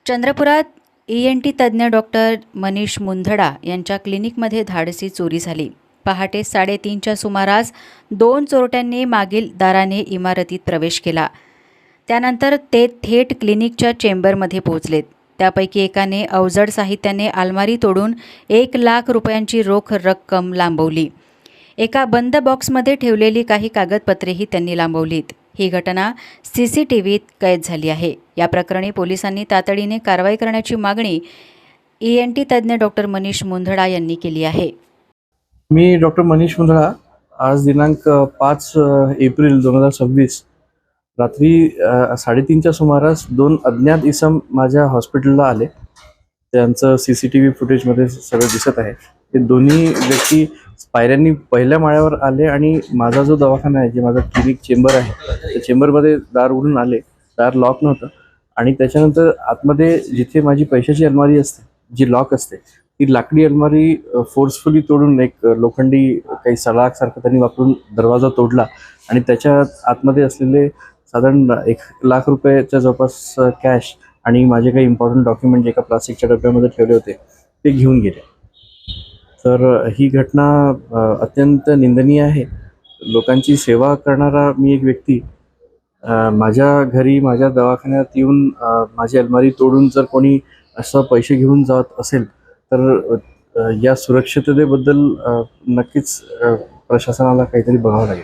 चंद्रपुरात ENT तज्ज्ञ doctor Manish Mundada यांच्या क्लिनिकमध्ये धाडसी चोरी झाली। पहाटे 3:30च्या सुमारास 2 चोरट्यांनी मागील दाराने इमारतीत प्रवेश केला। त्यानंतर ते थेट क्लिनिकच्या चेंबरमध्ये पोहोचलेत। त्यापैकी एकाने अवजड साहित्याने अलमारी तोडून 1 लाख रुपयांची रोख रक्कम लांबवली। एका बंद बॉक्समध्ये ठेवलेली काही कागदपत्रेही त्यांनी लांबवलीत। ही घटना CCTVत कैद झाली आहे। या प्रकरणी पोलिसांनी तातडीने कारवाई करण्याची मागणी ENT तज्ज्ञ डॉक्टर मनीष मुंदडा यांनी केली आहे। मी डॉक्टर मनीष मुंदडा आज दिनांक 5 एप्रिल 2026 रात्री 3:30च्या सुमारास 2 अज्ञात इसम माझ्या हॉस्पिटलला आले। त्यांचं CCTV फुटेजमध्ये सगळं दिसत आहे। ते दोन्ही व्यक्ती पायऱ्यांनी पहिल्या माळ्यावर आले आणि माझा जो दवाखाना आहे, जे माझा क्लिनिक चेंबर आहे, त्या चेंबरमध्ये दार उघडून आले। दार लॉक नव्हतं आणि त्याच्यानंतर आतमध्ये जिथे माझी पैशाची अलमारी असते, जी लॉक असते, ती लाकडी अलमारी फोर्सफुली तोडून एक लोखंडी काही सळाखसारखं त्यांनी वापरून दरवाजा तोडला आणि त्याच्या आतमध्ये असलेले साधारण 1 लाख रुपयाच्या जवळपास कॅश आणि माझे काही इम्पॉर्टंट डॉक्युमेंट एका प्लास्टिकच्या डब्यामध्ये ठेवले होते, ते घेऊन गेले। तर ही घटना अत्यंत निंदनीय आहे। लोकांची सेवा करणारा मी एक व्यक्ती माझ्या घरी, माझ्या दवाखान्यात येऊन माझी अलमारी तोडून जर कोणी असं पैसे घेऊन जात असेल तर या सुरक्षिततेबद्दल नक्कीच प्रशासनाला काहीतरी बघावं लागेल।